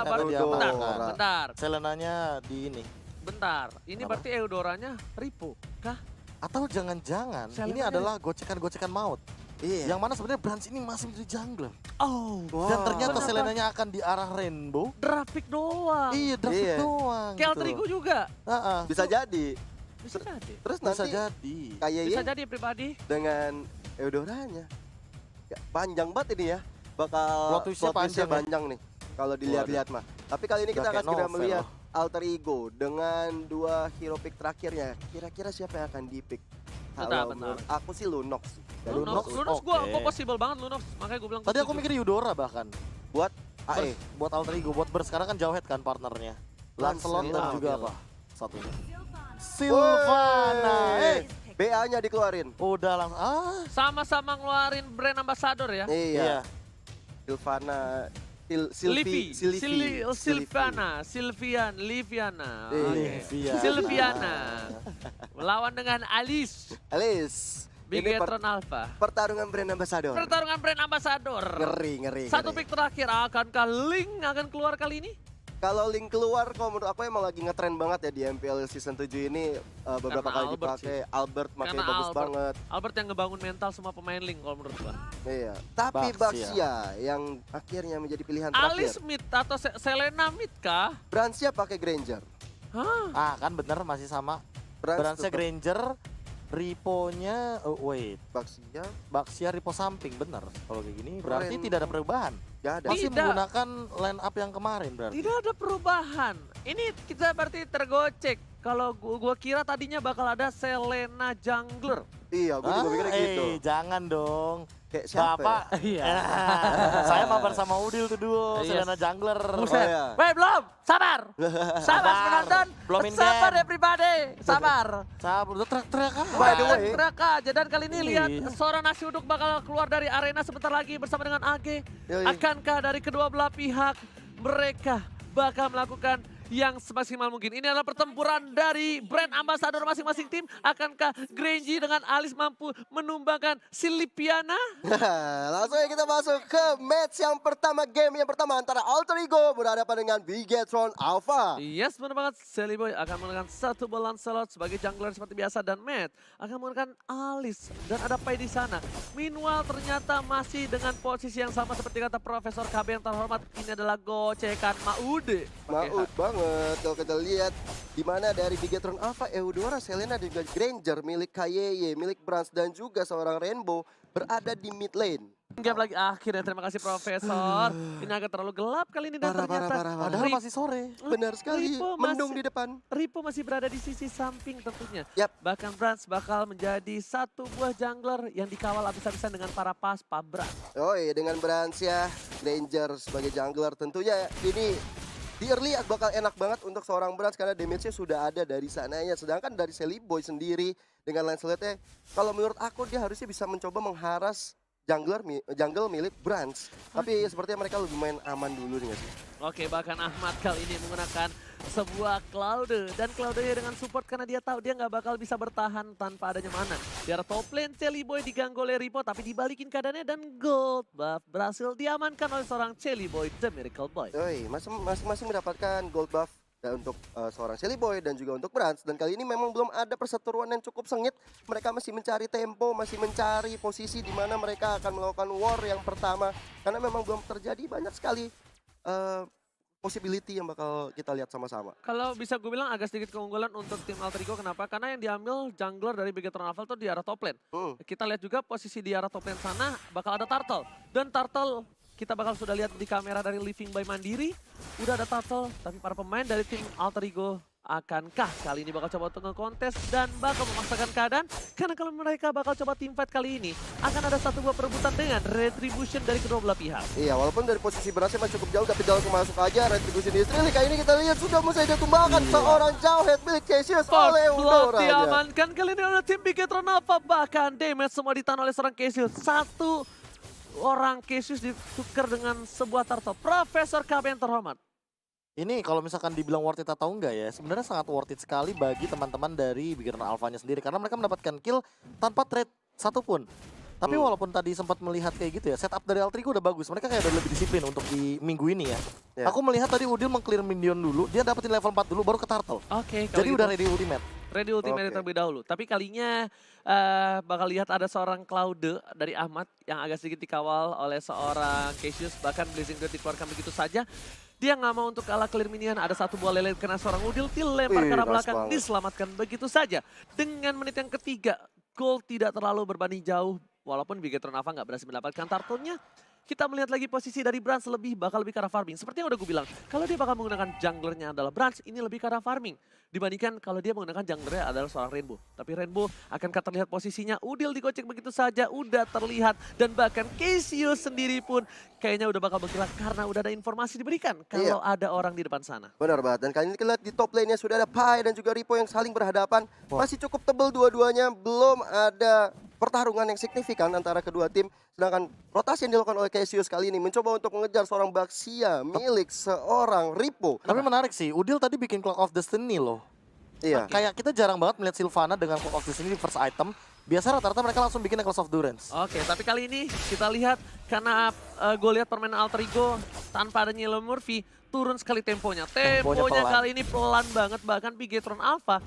baru Bentar, diamankan. bentar. Selenanya di ini. Bentar, ini Kenapa? berarti Eudoranya Ripo kah? Atau jangan-jangan ini Selenanya- adalah gocekan-gocekan maut. Iya. Yang mana sebenarnya Brans ini masih menjadi jungler. Oh, Dan ternyata Kenapa? Selenanya akan di arah Rainbow. draft pick doang. Iya, David Iya. doang. Kayak gitu. Alterigo juga. Heeh. Bisa jadi. Bisa jadi. Terus Bisa nanti jadi. Bisa kayaknya jadi pribadi. dengan Eudoranya. Ya, panjang banget ini ya. Bakal Plot twist-nya panjang ya. panjang nih. Kalau dilihat-lihat mah. Tapi kali ini Udah kita akan kayak segera novel melihat loh. Alter Ego dengan 2 hero pick terakhirnya. Kira-kira siapa yang akan di-pick? Bentar, Kalau bentar. menurut aku sih Lunox. Ya, Lunox, Lunox oke. gua possible banget Lunox. Makanya gua bilang Tadi aku mikir Eudora bahkan. buat AE. Buat Alter Ego, buat Burst. Karena kan Jawhead kan partnernya. Lancelot dan Lancelot. juga apa? Satunya. Sylvana. BA-nya dikeluarin. Udah langsung. sama-sama ngeluarin brand ambassador ya. Iya. Sylvana. Silvana, Silvian, Liviana. Iya. Oke. Liviana. Silviana. Melawan dengan Alice, Alice. Ini Bigetron Alpha. pertarungan brand ambassador. Pertarungan brand ambassador. Ngeri. Satu pick terakhir, akankah Link akan keluar kali ini? Kalau Link keluar, kalau menurut aku emang lagi ngetren banget ya di MPL season 7 ini. Beberapa Karena kali Albert dipakai. Albert makanya bagus Albert. banget. Albert yang ngebangun mental semua pemain Link kalau menurut gua. Iya. Tapi Baxia. Baxia yang akhirnya menjadi pilihan Alice terakhir. mid atau Selena mid kah? Bransnya pakai Granger. Hah? Kan bener masih sama. Brans Bransnya tetap Granger, Ripo-nya, wait, Baxia Baxia Ripo samping bener. Kalau kayak gini berarti Keren. tidak ada perubahan. gak ada. Masih Tidak. menggunakan line up yang kemarin berarti. Tidak ada perubahan. Ini kita berarti tergocek. Kalau gua kira tadinya bakal ada Selena Jungler. Iya, gue juga mikirnya gitu. Jangan dong. Kayak siapa Bapak, Iya. saya mabar sama Udil tuh duo, Iya. Selena Jungler. Buset. iya. Weh belum, sabar. Sabar penonton. Belum in Sabar game. ya pribadi. Sabar. Sabar, udah teriak-teriak kan. By the way. Teriak aja. Dan kali ini lihat Iya. seorang nasi uduk bakal keluar dari arena sebentar lagi bersama dengan AG. Yoi. Akankah dari kedua belah pihak mereka bakal melakukan yang semaksimal mungkin? Ini adalah pertempuran dari brand ambassador masing-masing tim. Akankah Grangy dengan Alice mampu menumbangkan Silipiana? Langsung aja kita masuk ke match yang pertama, game yang pertama antara Alter Ego berhadapan dengan Bigetron Alpha. Yes, benar banget. Sally Boy akan menggunakan satu bola Lancelot sebagai jungler seperti biasa, dan Matt akan menggunakan Alice dan ada Pai di sana. Meanwhile ternyata masih dengan posisi yang sama seperti kata Profesor KB yang terhormat. Ini adalah gocekan Maude. Maut banget kalau kita lihat di mana dari Bigetron Alpha, Eudora, Selena dan juga Granger milik KYY, milik Brans dan juga seorang Rainbow berada di mid lane. Game lagi akhirnya, terima kasih Profesor. Ini agak terlalu gelap kali ini dan ternyata Padahal Rip- masih sore. Benar sekali, Ripo mendung masih- di depan. Ripo masih berada di sisi samping tentunya. Yap. Bahkan Brans bakal menjadi satu buah jungler yang dikawal habis-habisan dengan para paspa Brans. Oh iya, dengan Brans ya, Granger sebagai jungler tentunya ini di early bakal enak banget untuk seorang Brans karena damage-nya sudah ada dari sananya. Sedangkan dari Sally Boy sendiri dengan Lancelot-nya, kalau menurut aku dia harusnya bisa mencoba mengharas jungle milik Brans. Tapi sepertinya mereka lebih main aman dulu nih, nggak sih? Oke, bahkan Ahmad kali ini menggunakan sebuah Cloud, dan Cloud-nya dengan support karena dia tahu dia nggak bakal bisa bertahan tanpa adanya mana. Di arah top lane, Celi Boy diganggu oleh Ripo tapi dibalikin keadaannya dan gold buff berhasil diamankan oleh seorang Celi Boy, The Miracle Boy. Oi, masing-masing mendapatkan gold buff untuk seorang Sally Boy dan juga untuk Brans. Dan kali ini memang belum ada perseteruan yang cukup sengit. Mereka masih mencari tempo, masih mencari posisi di mana mereka akan melakukan war yang pertama. Karena memang belum terjadi banyak sekali possibility yang bakal kita lihat sama-sama. Kalau bisa gue bilang agak sedikit keunggulan untuk tim Alter Ego, kenapa? Karena yang diambil jungler dari Bigetron Alpha itu di arah top lane. Kita lihat juga posisi di arah top lane sana bakal ada Turtle. Dan Turtle kita bakal sudah lihat di kamera dari Living by Mandiri. Udah ada Turtle, tapi para pemain dari tim Alter Ego akankah kali ini bakal coba untuk nge-kontes dan bakal memaksakan keadaan? Karena kalau mereka bakal coba team fight kali ini, akan ada satu buah perebutan dengan retribution dari kedua belah pihak. Iya, walaupun dari posisi Bransnya masih cukup jauh, tapi langsung masuk aja retribution istri. Kali ini kita lihat sudah mulai ditumbangkan seorang Jawhead milik Cassius oleh Blood Eudora. diamankan kali ini oleh tim Bigetron Alpha. Bahkan damage semua ditahan oleh seorang Cassius. Satu orang Cassius ditukar dengan sebuah turtle. Profesor KB yang terhormat. Ini kalau misalkan dibilang worth it atau enggak ya, sebenarnya sangat worth it sekali bagi teman-teman dari Bigetron Alpha-nya sendiri. Karena mereka mendapatkan kill tanpa trade satupun. Tapi walaupun tadi sempat melihat kayak gitu ya, setup dari Altrico udah bagus. Mereka kayak udah lebih disiplin untuk di minggu ini ya. Aku melihat tadi Udil meng-clear minion dulu, dia dapetin level 4 dulu baru ke Turtle. Oke, kalau Jadi gitu udah ready ultimate. ready ultimate terlebih dahulu. Tapi kalinya bakal lihat ada seorang Claude dari Ahmad yang agak sedikit dikawal oleh seorang Cassius. Bahkan Blazing Duet dikeluarkan begitu saja. Dia nggak mau untuk kalah clear minion. Ada satu buah lele kena seorang Udil, dilempar ke arah belakang, diselamatkan begitu saja. Dengan menit yang ketiga, gold tidak terlalu berbanding jauh. Walaupun Bigetron Ava nggak berhasil mendapatkan turtle-nya. Kita melihat lagi posisi dari Brans bakal lebih ke arah farming. Seperti yang udah gue bilang, kalau dia bakal menggunakan junglernya adalah Brans, ini lebih ke arah farming. Dibandingkan kalau dia menggunakan junglernya adalah seorang Rainbow. Tapi Rainbow akan terlihat posisinya, Udil digocek begitu saja, udah terlihat. Dan bahkan Cassius sendiri pun kayaknya udah bakal bergerak karena udah ada informasi diberikan kalau ada orang di depan sana. Benar banget, dan kali ini kita lihat di top lane-nya sudah ada Pai dan juga Ripo yang saling berhadapan. Masih cukup tebal dua-duanya, belum ada pertarungan yang signifikan antara kedua tim. Sedangkan rotasi yang dilakukan oleh Cassius kali ini mencoba untuk mengejar seorang Baxia milik seorang Ripo. Tapi menarik sih, Udil tadi bikin Clock of Destiny loh. Iya. Kayak kita jarang banget melihat Sylvana dengan Clock of Destiny di first item. Biasa rata-rata mereka langsung bikin Necklace of Durance. Oke, tapi kali ini kita lihat karena gue lihat permainan Altrico tanpa adanya Yellow Murphy turun sekali temponya. Temponya pelan. kali ini pelan banget, bahkan Bigetron Alpha.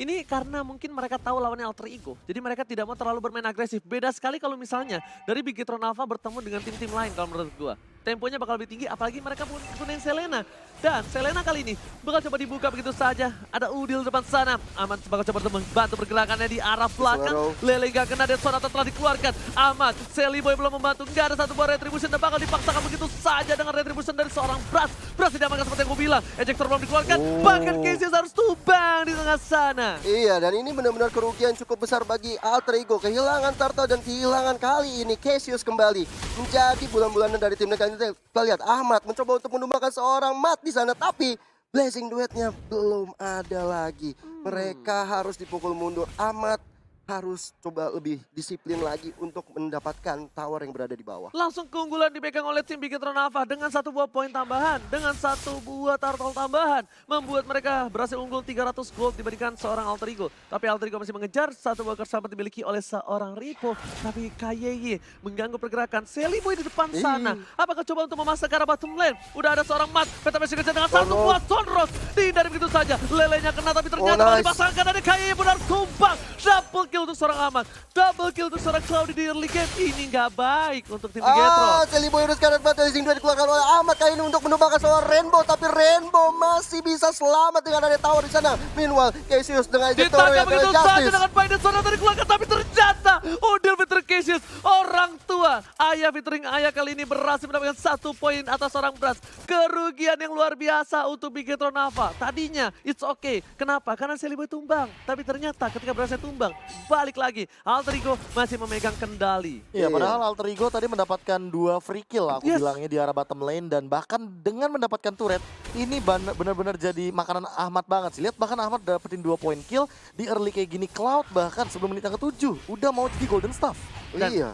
Ini karena mungkin mereka tahu lawannya Alter Ego. Jadi mereka tidak mau terlalu bermain agresif. Beda sekali kalau misalnya dari Bigetron Alpha bertemu dengan tim-tim lain kalau menurut gue. Temponya bakal lebih tinggi, apalagi mereka gunain Selena. Dan Selena kali ini bakal coba dibuka begitu saja. Ada Udil depan sana. Ahmad bakal coba membantu pergerakannya di arah belakang. Lele gak kena, dan Sonata telah dikeluarkan. Ahmad, Sally Boy belum membantu. Gak ada satu buah retribution dan bakal dipaksakan begitu saja dengan retribution dari seorang Bras. Bras tidak amankan seperti yang gue bilang. Ejector belum dikeluarkan. Bahkan Cassius harus tumbang di tengah sana. Iya, dan ini benar-benar kerugian cukup besar bagi Alter Ego. Kehilangan Turtle dan kehilangan kali ini Cassius kembali menjadi bulan-bulanan dari tim mereka. Kita lihat Ahmad mencoba untuk menumbangkan seorang Mat di sana, tapi Blazing Duetnya belum ada lagi. Mereka harus dipukul mundur. Ahmad harus coba lebih disiplin lagi untuk mendapatkan tower yang berada di bawah. Langsung keunggulan dipegang oleh tim Bigetron Alpha dengan satu buah poin tambahan, dengan satu buah turtle tambahan, membuat mereka berhasil unggul 300 gold dibandingkan seorang Alter Ego. Tapi Alter Ego masih mengejar satu buah kesamaan dimiliki oleh seorang Ripo. Tapi KYY mengganggu pergerakan Sally Boy di depan sana. Apakah coba untuk memasang ke arah bottom lane? Udah ada seorang Mat, Peta masih kejar dengan satu buah Sunrose. Dihindari begitu saja, lelenya kena tapi ternyata dipasangkan dari KYY pun harus tumbang. Double kill untuk seorang Ahmad, double kill untuk seorang Cloudy di early game. Ini nggak baik untuk tim Bigetron. Sally Boy sekarang Blazing Duet dikeluarkan oleh Ahmad kali ini untuk menumbangkan seorang Rainbow, tapi Rainbow masih bisa selamat dengan ada tower di sana. Meanwhile, Cassius dengan ejector Ditangkap yang begitu saja Justice. dengan Biden Sonata dikeluarkan, tapi ternyata Udil featuring Cassius, orang tua ayah featuring ayah kali ini berhasil mendapatkan 1 poin atas seorang Bras. Kerugian yang luar biasa untuk Bigetron Alpha. Tadinya it's okay. Kenapa? Karena Sally Boy tumbang, tapi ternyata ketika berhasil tumbang balik lagi, Alter Ego masih memegang kendali. Iya, padahal Alter Ego tadi mendapatkan 2 free kill aku bilangnya di arah bottom lane. Dan bahkan dengan mendapatkan turret, ini benar-benar jadi makanan Ahmad banget sih. Lihat bahkan Ahmad dapetin 2 poin kill di early kayak gini. Cloud bahkan sebelum menit yang ke-7 udah mau jadi golden staff. Dan Iya.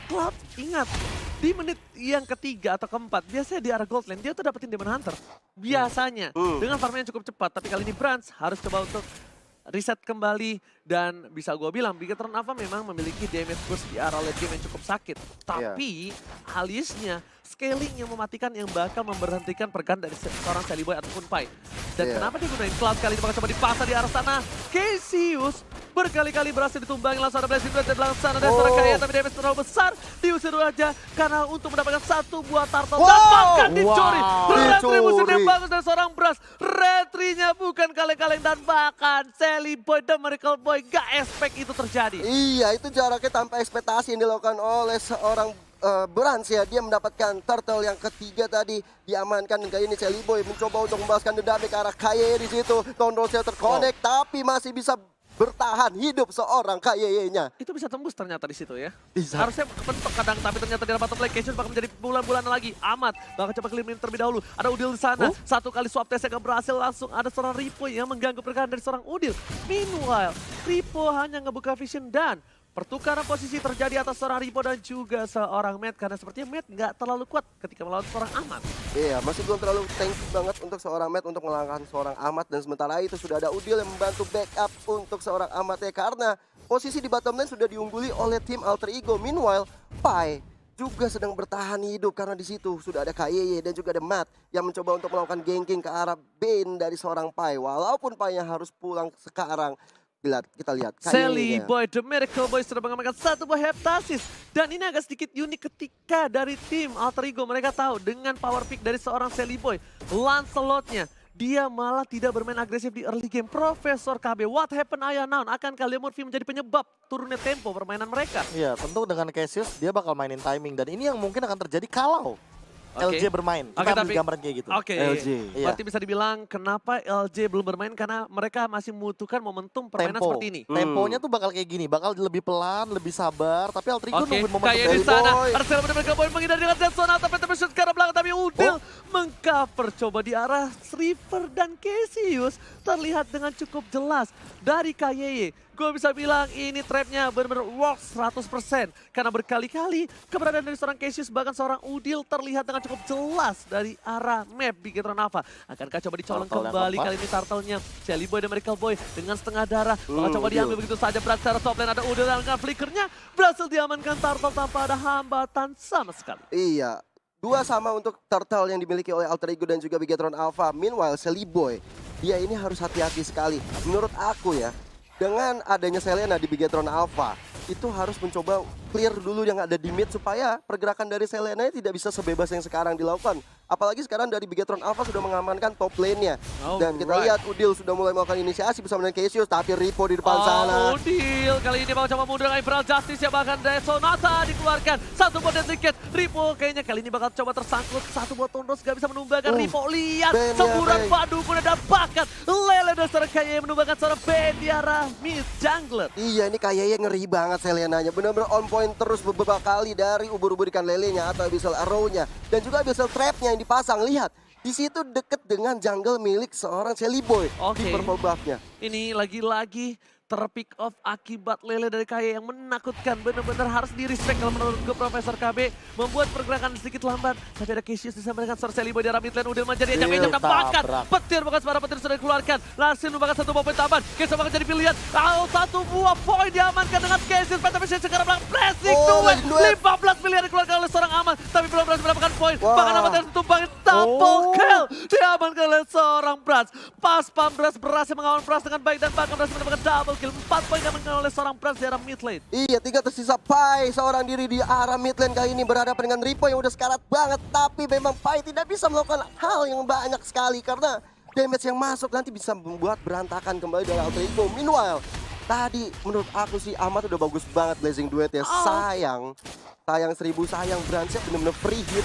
Cloud ingat, di menit yang ketiga atau keempat, biasanya di arah gold lane, dia tuh dapetin Demon Hunter. Biasanya, dengan farmnya cukup cepat, tapi kali ini Brans harus coba untuk reset kembali. Dan bisa gue bilang, Bigetron Alpha memang memiliki damage burst di arah late game yang cukup sakit. Tapi alisnya scaling yang mematikan yang bakal memberhentikan pergerakan dari seorang Sally Boy ataupun Pai. Dan kenapa dia gunain Cloud kali ini bakal coba dipaksa di arah sana. Cassius berkali-kali berhasil ditumbangi, langsung ada Blazing Duet dari belakang sana. Dan seorang kaya tapi damage terlalu besar. Diusir aja karena untuk mendapatkan 1 buah turtle. Dan bahkan dicuri. Retribution yang bagus dari seorang Bras. Retrinya bukan kaleng-kaleng, dan bahkan Sally Boy dan Miracle Boy gak expect itu terjadi. Iya, itu jaraknya tanpa ekspektasi yang dilakukan oleh seorang Brans ya. Dia mendapatkan turtle yang ketiga tadi diamankan, dan kali ini Sally Boy mencoba untuk membalaskan dendamnya ke arah KYY di situ. Tondrosnya terkonek tapi masih bisa bertahan hidup seorang KYY-nya. Itu bisa tembus ternyata di situ ya. Bisa. Harusnya mentok kadang, tapi ternyata di bottom lane Cassius bakal menjadi bulan-bulan lagi. Ahmad bakal coba clear terlebih dahulu. Ada Udil di sana. Satu kali swap test yang gak berhasil, langsung ada seorang Ripo yang mengganggu pergerakan dari seorang Udil. Meanwhile, Ripo hanya ngebuka vision dan pertukaran posisi terjadi atas seorang Ripo dan juga seorang Matt. Karena sepertinya Matt nggak terlalu kuat ketika melawan seorang Ahmad. Iya, masih belum terlalu tanky banget untuk seorang Matt untuk mengalahkan seorang Ahmad. Dan sementara itu sudah ada Udil yang membantu backup untuk seorang Ahmad ya. Karena posisi di bottom lane sudah diungguli oleh tim Alter Ego. Meanwhile, Pai juga sedang bertahan hidup karena di situ sudah ada KYY dan juga ada Matt yang mencoba untuk melakukan ganking ke arah Bane dari seorang Pai. Walaupun Pai yang harus pulang sekarang. Kita lihat Sally Boy, The Miracle Boy sudah mengamankan satu buah heptasis. Dan ini agak sedikit unik ketika dari tim Alter Ego mereka tahu dengan power pick dari seorang Sally Boy, Lancelot-nya, dia malah tidak bermain agresif di early game. Profesor KB, what happened ayah naon? Akankah Lemurphy menjadi penyebab turunnya tempo permainan mereka? Iya, tentu dengan Cassius dia bakal mainin timing. Dan ini yang mungkin akan terjadi kalau LJ bermain. Kita ambil gambaran kayak gitu. LJ. Iya. Berarti bisa dibilang kenapa LJ belum bermain karena mereka masih membutuhkan momentum permainan seperti ini. Temponya tuh bakal kayak gini, bakal lebih pelan, lebih sabar. Tapi Alter Ego nungguin momentum kayak dari di sana. Boy. Arsenal benar-benar Boy menghindari dengan Dead Zone tapi shoot ke arah belakang. Tapi Udil mengcover coba di arah River dan Cassius. Terlihat dengan cukup jelas dari KYY. Gue bisa bilang ini trapnya benar-benar works 100%. Karena berkali-kali keberadaan dari seorang Cassius bahkan seorang Udil terlihat dengan cukup jelas dari arah map Bigetron Alpha. Akankah coba dicolong kembali kali ini turtle-nya Shelly Boy dan Miracle Boy dengan setengah darah. Bakal coba diambil begitu saja berat secara top lane. Ada Udil dengan flickernya berhasil diamankan turtle tanpa ada hambatan sama sekali. Iya. 2 sama untuk turtle yang dimiliki oleh Alter Ego dan juga Bigetron Alpha. Meanwhile, Sally Boy, dia ini harus hati-hati sekali. Menurut aku ya, dengan adanya Selena di Bigetron Alpha, itu harus mencoba clear dulu yang ada di mid supaya pergerakan dari Selena tidak bisa sebebas yang sekarang dilakukan. Apalagi sekarang dari Bigetron Alpha sudah mengamankan top lane-nya. Dan kita lihat Udil sudah mulai melakukan inisiasi bersama dengan Cassius, tapi Ripo di depan sana. Udil kali ini mau coba mundur dengan Imperial Justice ya, bahkan dari Sonata dikeluarkan. Satu buat tiket, Ripo kayaknya kali ini bakal coba tersangkut. Satu buat Tondos gak bisa menumbangkan. Ripo lihat semburan padu kuda dan bakat. Lele dan seorang KYY menumbangkan seorang Ben di arah mid jungler. Iya, ini kayaknya ngeri banget Selenanya. Benar-benar on point terus beberapa kali dari ubur-ubur ikan lelenya atau abyssal arrow-nya. Dan juga abyssal trap-nya yang dipasang. Lihat, di situ deket dengan jungle milik seorang Shelly Boy di purple buff-nya. Ini lagi-lagi terpick off akibat Lele dari KY yang menakutkan. Benar-benar harus di-respect kalau menurut gue Profesor KB. Membuat pergerakan sedikit lambat. Tapi ada Cassius disama dengan seorang Shelly Boy di arah mid lane. Udah menjadi ajak-ajak bakat. Petir bahkan suara petir sudah dikeluarkan. Langsung membakar satu buah poin tambahan. Cassius bakal jadi pilihan. Satu buah poin diamankan dengan Cassius. Tapi sekarang belakang pressing duet. 15 miliar dikeluarkan oleh seorang Aman. Tapi belum berhasil mendapatkan poin. Bahkan Aman harus tumbangin double kill. Diamankan oleh seorang Brans. Pas Pamdras berhasil mengawal Brans dengan baik dan bahkan berhasil mendapatkan double kill. 4 poin diamankan oleh seorang Brans di arah mid lane. Iya, 3 tersisa Pai. Seorang diri di arah mid lane kali ini berhadapan dengan Ripo yang udah sekarat banget. Tapi memang Pai tidak bisa melakukan hal yang banyak sekali karena damage yang masuk nanti bisa membuat berantakan kembali dari Alter Ego. Meanwhile, tadi menurut aku sih Ahmad udah bagus banget blazing duet ya. Sayang 1000 sayang Bransnya bener-bener free hit.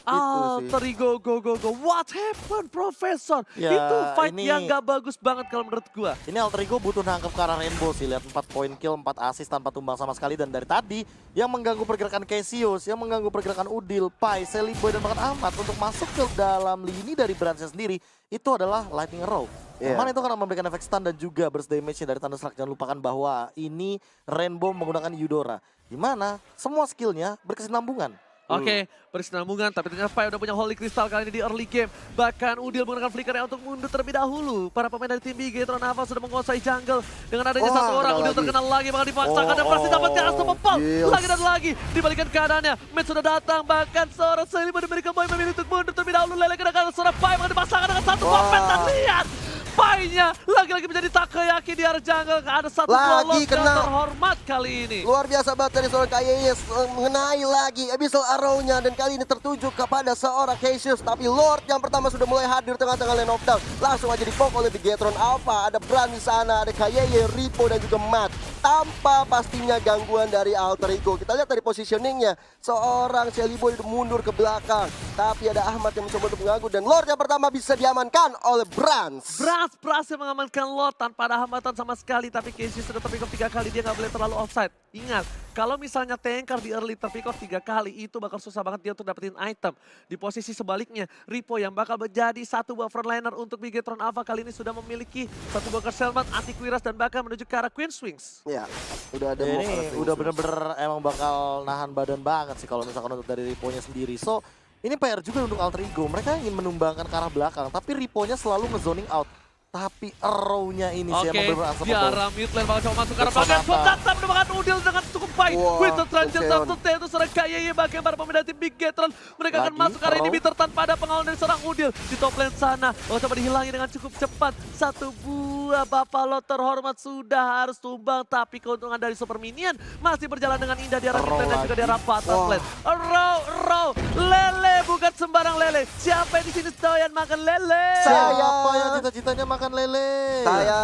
Alter Ego, go. What happened, Profesor? Ya, itu fight yang gak bagus banget kalau menurut gua. Ini Alter Ego butuh nangkep ke arah Rainbow sih. Lihat 4 poin kill, 4 assist tanpa tumbang sama sekali. Dan dari tadi yang mengganggu pergerakan Cassius, yang mengganggu pergerakan Udil, Pai, Shelly Boy, dan bahkan Ahmad untuk masuk ke dalam lini dari Bransnya sendiri, itu adalah Lightning Arrow. Mana itu karena memberikan efek stun dan juga burst damage-nya dari Thunderstruck. Jangan lupakan bahwa ini Rainbow menggunakan Eudora. Dimana semua skillnya berkesinambungan. Oke, berkesinambungan, tapi ternyata Pai udah punya Holy Crystal kali ini di early game. Bahkan Udil menggunakan flickernya untuk mundur terlebih dahulu. Para pemain dari tim Bigetron Alpha sudah menguasai jungle. Dengan adanya satu orang, Udil terkenal lagi, bakal dipaksakan dan pasti dapat Castro Pempal. Lagi dan lagi, dibalikan keadaannya. Matt sudah datang, bahkan seorang Shelly Boy dan Boy memilih untuk mundur terlebih dahulu. Lele kena seorang Pai, bakal dipasangkan dengan satu weapon. Dan lihat, Pai-nya lagi-lagi menjadi Takoyaki di arah jungle. Ada satu lagi kena terhormat kali ini. Luar biasa banget dari seorang KYY mengenai lagi abyssal arrow-nya dan kali ini tertuju kepada seorang Cassius. Tapi Lord yang pertama sudah mulai hadir tengah-tengah lane of down. Langsung aja dipok oleh Bigetron Alpha. Ada Bran di sana, ada KYY, Ripo dan juga Matt. Tanpa pastinya gangguan dari Alter Ego. Kita lihat dari positioningnya. Seorang Shelly Boy mundur ke belakang. Tapi ada Ahmad yang mencoba untuk mengganggu. Dan Lord yang pertama bisa diamankan oleh Brans. Brans berhasil mengamankan Lord tanpa ada hambatan sama sekali. Tapi Cassius sudah terpick off 3 kali. Dia nggak boleh terlalu offside. Ingat, kalau misalnya Tankar di early terpick off 3 kali, itu bakal susah banget dia untuk dapetin item. Di posisi sebaliknya, Ripo yang bakal menjadi satu buah frontliner untuk Bigetron Alpha kali ini sudah memiliki satu buah Kerselmat, anti-Quiras, dan bahkan menuju ke arah Queen's Wings. Ya, udah ada ini udah bener-bener emang bakal nahan badan banget sih kalau misalkan untuk dari Ripo-nya sendiri. So, ini PR juga untuk Alter Ego. Mereka ingin menumbangkan ke arah belakang, tapi Ripo-nya selalu nge-zoning out. Tapi arrow-nya ini sih emang Oke, benar-benar di unstoppable. arah mid lane bakal coba masuk ke arah Sonata. belakang. Sonata menemukan Udil dengan cukup baik. Wah, Winter Transit Lukeon. satu itu seorang KYY bagian para pemain dari tim Big Gatron. Mereka akan Lagi, masuk ke arah arrow. inhibitor tanpa ada pengawalan dari seorang Udil. Di top lane sana, bakal coba dihilangi dengan cukup cepat. Satu buah Buffalo terhormat sudah harus tumbang. Tapi keuntungan dari Super Minion masih berjalan dengan indah di arah mid Arrow lane dan juga di arah bottom Wah. lane. Arrow, lele bukan sembarang lele. Siapa yang di sini doyan makan lele? Siapa yang cita-citanya makan lele? Saya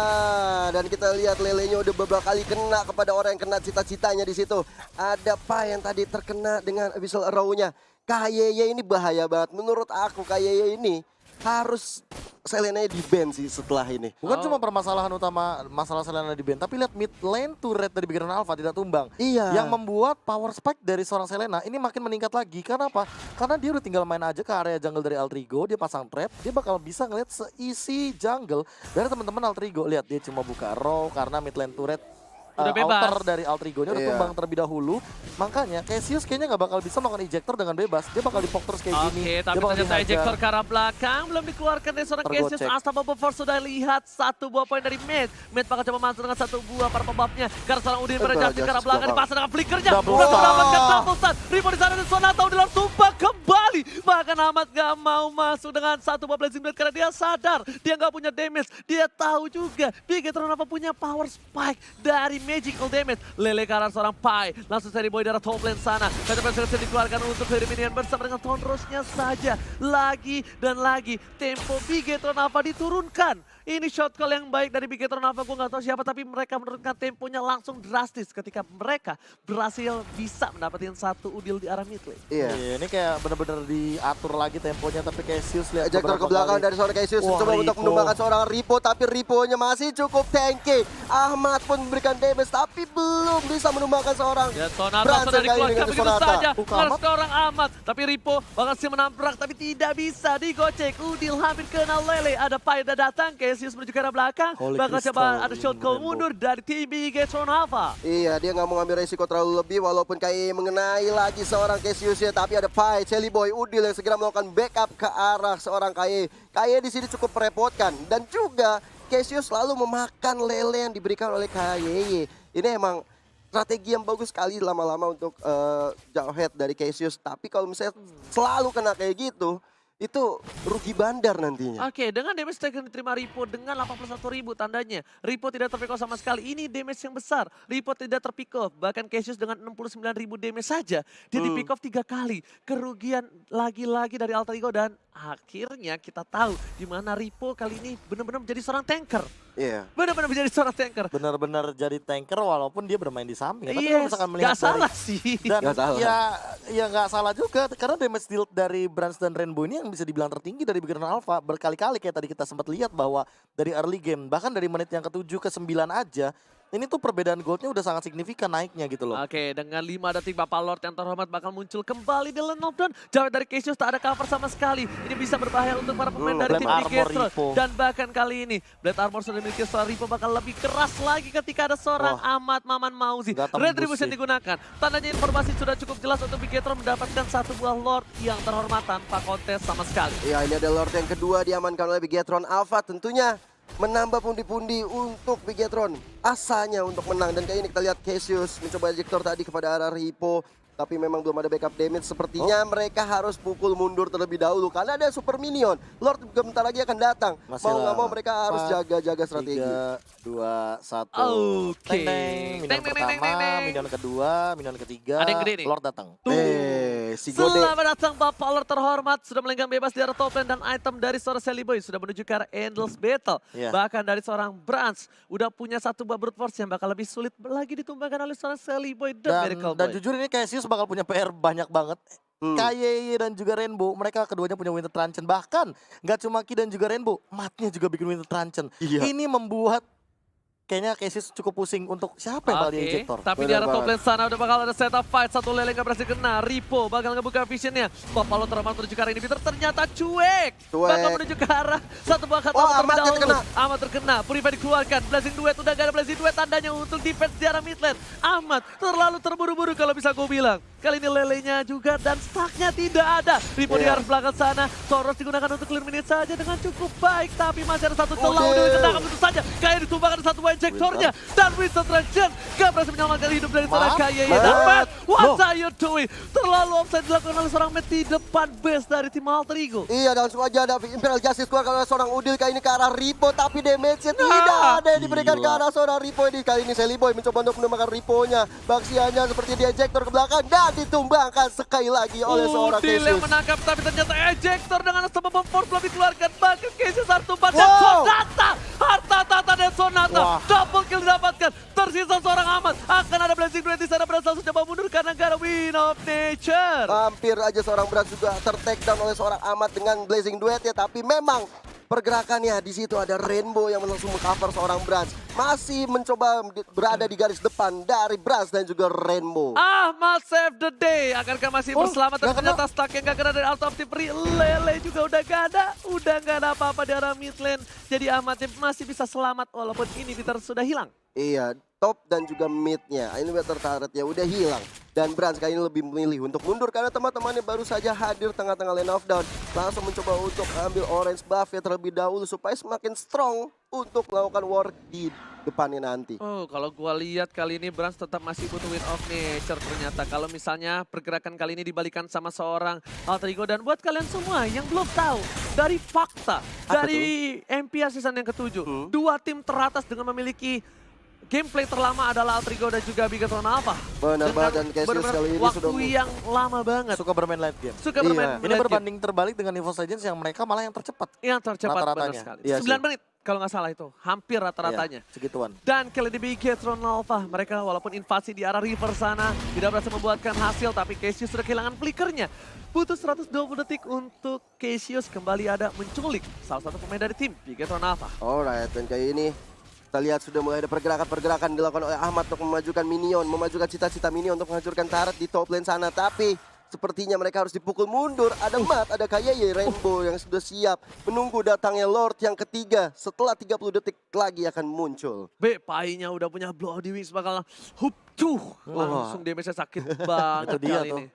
dan kita lihat lelenya udah beberapa kali kena kepada orang yang kena cita-citanya di situ. Ada Pai yang tadi terkena dengan Abyssal Arrow-nya. KYY ini bahaya banget. Menurut aku KYY ini harus Selena di ban sih setelah ini. Bukan cuma permasalahan utama masalah Selena di ban, tapi lihat mid lane turret dari Big Run Alpha tidak tumbang. Iya. Yang membuat power spike dari seorang Selena ini makin meningkat lagi. Karena apa? Karena dia udah tinggal main aja ke area jungle dari Altrigo, dia pasang trap, dia bakal bisa ngeliat seisi jungle dari teman-teman Altrigo. Lihat dia cuma buka row karena mid lane turret Udah bebas. outer dari Altrigo-nya udah Iya. tumbang terlebih dahulu. Makanya Cassius kayaknya nggak bakal bisa melakukan ejector dengan bebas. Dia bakal dipok terus kayak gini. Oke, Dia tapi bakal ternyata dihajar. ejector ke arah belakang belum dikeluarkan dari seorang Tergocek. Cassius. Unstoppable Force sudah lihat satu buah poin dari Mid. Mid bakal coba masuk dengan satu buah para pembuffnya. Karena seorang Udin berjalan ke arah belakang dipasang dengan flickernya. Double Udah stun. mendapatkan double stun. Ripo di sana dan Sonata Udin langsung tumbang kembali. Bahkan Ahmad gak mau masuk dengan satu buah Blazing Blade karena dia sadar dia gak punya damage. Dia tahu juga Bigetron apa punya power spike dari magical damage. Lele ke arah seorang Pai. Langsung seri boy dari top lane sana. Kaca berhasil dikeluarkan untuk dari minion bersama dengan Tone Rose-nya saja. Lagi dan lagi tempo Bigetron apa diturunkan. Ini shot call yang baik dari Bigetron Alpha, gue gak tahu siapa, tapi mereka menurunkan temponya langsung drastis ketika mereka berhasil bisa mendapatkan satu udil di arah mid lane. Iya. Iya, ini kayak bener-bener diatur lagi temponya, tapi Cassius lihat Ejector ke beberapa belakang kali. dari seorang Cassius Wah, mencoba untuk Ripo. menumbangkan seorang Ripo, tapi Ripo-nya masih cukup tanky. Ahmad pun memberikan damage tapi belum bisa menumbangkan seorang Ya, Sonata Branson sudah kali ini dikeluarkan dengan begitu Sonata. saja. Bukan Harus Ahmad. ke orang Ahmad. Tapi Ripo bakal sih menabrak, tapi tidak bisa digocek. Udil hampir kena Lele. Ada Pai udah datang, Cassius menuju ke arah belakang. Holy Bakal Crystal, coba ada shot call Rainbow. mundur dari tim Bigetron Alpha. Iya, dia nggak mau ngambil resiko terlalu lebih walaupun kayak mengenai lagi seorang Cassius ya, tapi ada Pai, Shelly Boy, Udil yang segera melakukan backup ke arah seorang Kaye. Kaye di sini cukup merepotkan dan juga Cassius selalu memakan lele yang diberikan oleh Kaye. Ini emang strategi yang bagus sekali lama-lama untuk jauh head dari Cassius, tapi kalau misalnya selalu kena kayak gitu, itu rugi bandar nantinya. Oke, dengan damage yang diterima Ripo dengan 81.000 tandanya. Ripo tidak terpick off sama sekali. Ini damage yang besar. Ripo tidak terpick off. Bahkan Cassius dengan 69.000 damage saja. Dia di pick off 3 kali. Kerugian lagi-lagi dari Alter Ego dan akhirnya kita tahu di mana Ripo kali ini benar-benar menjadi seorang tanker. Iya. Benar-benar menjadi seorang tanker. Benar-benar jadi tanker walaupun dia bermain di samping. Tapi kalau Yes, misalkan melihat gak salah sih. dan Nggak salah. ya nggak salah juga karena damage deal dari Brands dan Rainbow ini yang bisa dibilang tertinggi dari Big Run Alpha. Berkali-kali kayak tadi kita sempat lihat bahwa dari early game bahkan dari menit yang ke-7 ke-9 aja ini tuh perbedaan goldnya udah sangat signifikan naiknya gitu loh. Oke, dengan 5 detik Bapak Lord yang terhormat bakal muncul kembali di lane knockdown. Jauh dari Cassius tak ada cover sama sekali. Ini bisa berbahaya untuk para pemain dari Blade tim Armor Bigetron. Ripo. Dan bahkan kali ini Blade Armor sudah dimiliki seorang Ripo bakal lebih keras lagi ketika ada seorang Ahmad Maman Mauzi. Nggak tembus Retribution sih. digunakan. Tandanya informasi sudah cukup jelas untuk Bigetron mendapatkan satu buah Lord yang terhormat tanpa kontes sama sekali. Ya, ini ada Lord yang kedua diamankan oleh Bigetron Alpha, tentunya menambah pundi-pundi untuk Bigetron. Asanya untuk menang dan kayak ini kita lihat Cassius mencoba ejector tadi kepada arah Ripo. Tapi memang belum ada backup damage. Sepertinya mereka harus pukul mundur terlebih dahulu karena ada super minion. Lord juga bentar lagi akan datang. Masih Mau nggak lama. mau mereka harus 4, jaga-jaga strategi. 3, 2, 1. Oke. Minion Teng, teng, teng, pertama, teng, teng. minion kedua, minion ketiga. Ada yang gede nih. Lord datang. Si Gode. Selamat datang Bapak Lord terhormat. Sudah melenggang bebas di arah top lane dan item dari seorang Sally Boy sudah menuju ke arah Endless Battle. Iya. Bahkan dari seorang Brands udah punya satu buah brute force yang bakal lebih sulit lagi ditumbangkan oleh seorang Sally Boy dan Miracle Dan Boy. jujur ini Cassius bakal punya PR banyak banget. KYY dan juga Rainbow, mereka keduanya punya Winter Truncheon. Bahkan nggak cuma Ki dan juga Rainbow, matnya juga bikin Winter Truncheon. Iya. Ini membuat kayaknya Cassius cukup pusing untuk siapa yang bakal di ejector. Tapi di Bener arah top banget. lane sana udah bakal ada setup fight. Satu lele nggak berhasil kena. Ripo bakal ngebuka visionnya. Papalo terhormat menuju ke arah ini. Peter ternyata cuek. Cuek. Bakal menuju ke arah satu buah kata Oh, terlebih Ahmad yang dahulu. terkena. Ahmad terkena. Purify dikeluarkan. Blazing Duet udah gak ada Blazing Duet. Tandanya untuk defense di arah mid lane. Ahmad terlalu terburu-buru kalau bisa gue bilang. Kali ini lelenya juga dan stucknya tidak ada. Ripo di Iya. arah belakang sana. Soros digunakan untuk clear minute saja dengan cukup baik. Tapi masih ada satu celah udah dikenakan tentu saja. Kayak ditumbangkan satu injektornya. Dan Winston Trajan gak berhasil menyelamatkan hidup dari seorang Matt, Kaye. Matt. Dan Matt, what Loh. are you doing? Terlalu offside dilakukan oleh seorang Matt di depan base dari tim Alter Ego. Iya, dan langsung aja ada Imperial Justice keluar oleh seorang Udil kali ini ke arah Ripo, tapi damage-nya tidak ada yang diberikan ke Gila. arah seorang Ripo ini. Kali ini Sally Boy mencoba untuk menemukan Ripo-nya. Baksianya seperti di ejector ke belakang dan ditumbangkan sekali lagi oleh seorang Udil yang Cassius. menangkap tapi ternyata ejector dengan sama bom force belum dikeluarkan. Bahkan Cassius harus tumbang dan Wow. Sonata. Harta Tata dan Sonata. Wah. Double kill didapatkan. Tersisa seorang Ahmad. Akan ada Blazing Duet di sana berhasil coba mundur karena gak ada Win of Nature. Hampir aja seorang Brans juga ter-take down oleh seorang Ahmad dengan Blazing Duet ya, tapi memang pergerakannya di situ ada Rainbow yang langsung mengcover seorang Brans. Masih mencoba berada di garis depan dari Brans dan juga Rainbow. Ahmad save the day. Akankah masih Oh, berselamat? Tapi nggak kena. ternyata stuck yang gak kena dari Out of Free. Lele juga udah gak ada. Udah gak ada apa-apa di arah mid lane. Jadi Ahmad masih bisa selamat walaupun inhibitor sudah hilang. Iya, top dan juga mid-nya. Inhibitor turret-nya udah hilang. Dan Brans kali ini lebih memilih untuk mundur karena teman-temannya baru saja hadir tengah-tengah lane of down. Langsung mencoba untuk ambil orange buff ya terlebih dahulu supaya semakin strong untuk melakukan war di depannya nanti. Oh, kalau gua lihat kali ini Brans tetap masih butuh Win of Nature ternyata. Kalau misalnya pergerakan kali ini dibalikan sama seorang Alter Ego. Dan buat kalian semua yang belum tahu, dari fakta, dari MPR season yang ke-7, dua tim teratas dengan memiliki gameplay terlama adalah Alter Ego dan juga Bigatron Alpha. Benar banget, dan Cassius benar-benar kali ini waktu sudah yang lama banget. Suka bermain late game. Suka Iya. bermain Ini late game. berbanding terbalik dengan EVOS Legends yang mereka malah yang tercepat. Yang tercepat benar rata-ratanya. sekali. Iya 9 sih. menit kalau nggak salah itu. Hampir rata-ratanya. Iya, segituan. Dan kali ini Bigatron Alpha, mereka walaupun invasi di arah river sana, tidak berhasil membuatkan hasil, tapi Cassius sudah kehilangan flickernya. Butuh 120 detik untuk Cassius kembali ada menculik salah satu pemain dari tim Bigatron Alpha. Alright, dan kali ini kita lihat sudah mulai ada pergerakan-pergerakan dilakukan oleh Ahmad untuk memajukan minion, memajukan cita-cita minion untuk menghancurkan turret di top lane sana. Tapi sepertinya mereka harus dipukul mundur. Ada Matt, ada Kaye, Rainbow yang sudah siap menunggu datangnya Lord yang ketiga. Setelah 30 detik lagi akan muncul. B, Pai-nya udah punya Bloody Wings bakal hup cuh. Langsung damage-nya sakit banget Itu dia kali tuh. ini.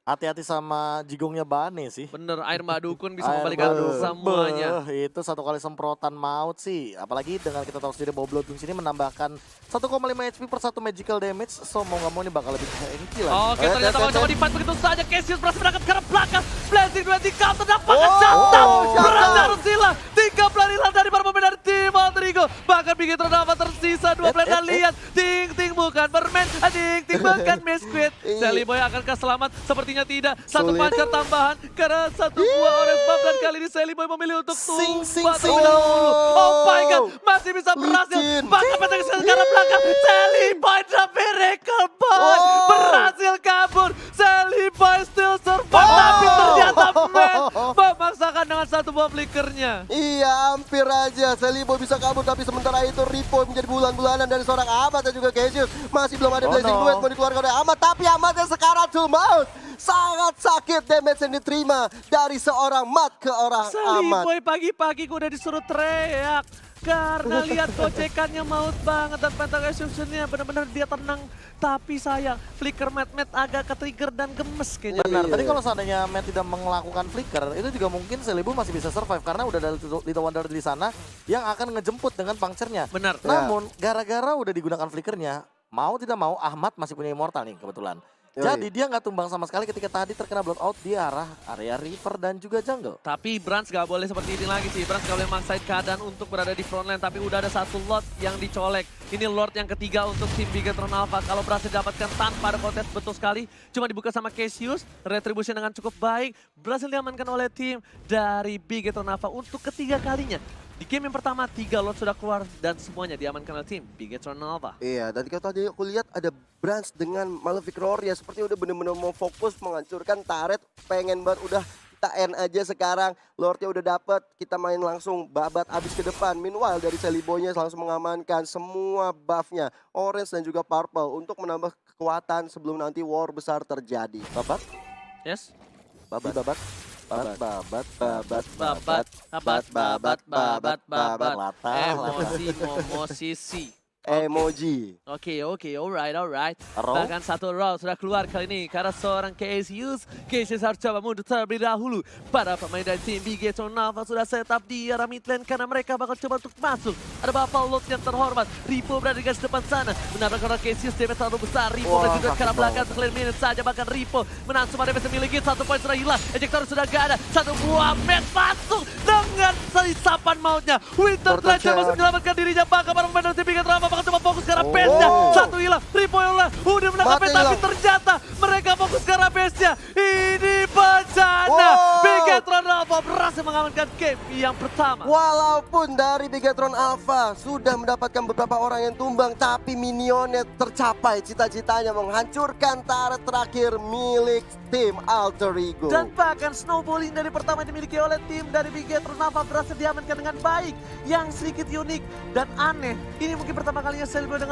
Hati-hati sama jigongnya Bane sih. Bener, air madukun bisa Air membalikan Bane. semuanya. Beuh, itu satu kali semprotan maut sih. Apalagi dengan kita tahu sendiri bahwa Bloodwings ini menambahkan 1,5 HP per satu magical damage. So mau nggak mau ini bakal lebih tanky lagi. Oke, ternyata mau coba di-fight begitu saja. Cassius berhasil berangkat ke arah belakang. Blazing Duet di counter dapatkan shutdown. Berajar sila. 3 pelarian dari para pemain dari tim Alter Ego. Bahkan Bigatron Alpha tersisa 2 pemain dan lihat. Ting-ting bukan bermain. Ting-ting bukan misquit. Sally Boy akankah selamat? Sepertinya tidak. Satu Sulit. pancar tambahan karena satu buah orange buff. Dan kali ini Sally Boy memilih untuk Sing, sing, tumbang sing. terlebih dahulu. Oh my god, masih bisa berhasil. Licin. Bahkan petang ke arah belakang. Sally Boy the miracle boy. Oh. Berhasil kabur. Sally Boy still survive. Tapi ternyata Matt memaksakan dengan satu buah flickernya. Iya, hampir aja Sally Boy bisa kabur, tapi sementara itu Ripo menjadi bulan-bulanan dari seorang Ahmad dan juga Cassius. Masih belum ada Oh, Blazing no. Duet mau dikeluarkan oleh Ahmad, tapi Ahmadnya sekarang full mount. Sangat sakit damage yang diterima dari seorang Matt ke orang Sally Ahmad. Boy pagi-pagi gue udah disuruh teriak. Karena lihat gocekannya maut banget dan Pentagon Execution-nya benar-benar dia tenang. Tapi sayang, flicker Matt agak ke-trigger dan gemes kayaknya. Benar, Iya. tadi kalau seandainya Matt tidak melakukan flicker, itu juga mungkin Selibu masih bisa survive karena udah ada Little Wonder di sana yang akan ngejemput dengan puncture-nya. Benar. Namun, gara-gara udah digunakan flickernya, mau tidak mau Ahmad masih punya immortal nih kebetulan. Yoi. Jadi dia nggak tumbang sama sekali ketika tadi terkena blood out di arah area river dan juga jungle. Tapi Brans gak boleh seperti ini lagi sih. Brans gak boleh maksain keadaan untuk berada di front line. Tapi udah ada satu Lord yang dicolek. Ini Lord yang ketiga untuk tim Bigatron Alpha. Kalau berhasil dapatkan tanpa ada kontes betul sekali. Cuma dibuka sama Cassius. Retribution dengan cukup baik. Berhasil diamankan oleh tim dari Bigatron Alpha untuk ketiga kalinya. Di game yang pertama, 3 Lord sudah keluar dan semuanya diamankan oleh tim Bigatron Alpha. Iya, dan kalau tadi aku lihat ada Brans dengan Malefic Roar ya, seperti udah bener-bener mau fokus menghancurkan turret, pengen banget udah kita end aja sekarang. Lordnya udah dapet, kita main langsung babat abis ke depan. Meanwhile dari Sally Boy-nya langsung mengamankan semua buff-nya, orange dan juga purple untuk menambah kekuatan sebelum nanti war besar terjadi. Babat, Yes? babat, babat, babat, babat, babat, Babat, babat, babat, babat, babat. Latah, Emosi, momo, sisi. emoji. Oke, alright. Roll. Bahkan satu roll sudah keluar kali ini karena seorang Cassius harus coba mundur terlebih dahulu. Para pemain dari tim Bigetron Alpha sudah setup di arah mid lane karena mereka bakal coba untuk masuk. Ada Buffalo Lord yang terhormat. Ripo berada di garis depan sana. Menabrak orang Cassius, damage terlalu besar. Ripo Wah, berada ke arah sakit belakang sekalian minute saja. Bahkan Ripo menahan semua damage memiliki. 1 poin sudah hilang. Ejector sudah gak ada. 1 buah match masuk dengan salisapan mautnya. Winter Clash masih menyelamatkan dirinya. Bahkan para pemain dari tim Bigetron Alpha bakal coba fokus ke arah base-nya. 1 hilang. Ripo yang hilang. Udah menangkap Mati tapi hilang. ternyata mereka fokus ke arah base-nya. Ini bencana. Wow. Bigetron Alpha berhasil mengamankan game yang pertama. Walaupun dari Bigetron Alpha sudah mendapatkan beberapa orang yang tumbang, tapi minionnya tercapai cita-citanya menghancurkan turret terakhir milik tim Alter Ego. Dan bahkan snowballing dari pertama yang dimiliki oleh tim dari Bigetron Alpha berhasil diamankan dengan baik. Yang sedikit unik dan aneh. Ini mungkin pertama kalinya Celebrate dengan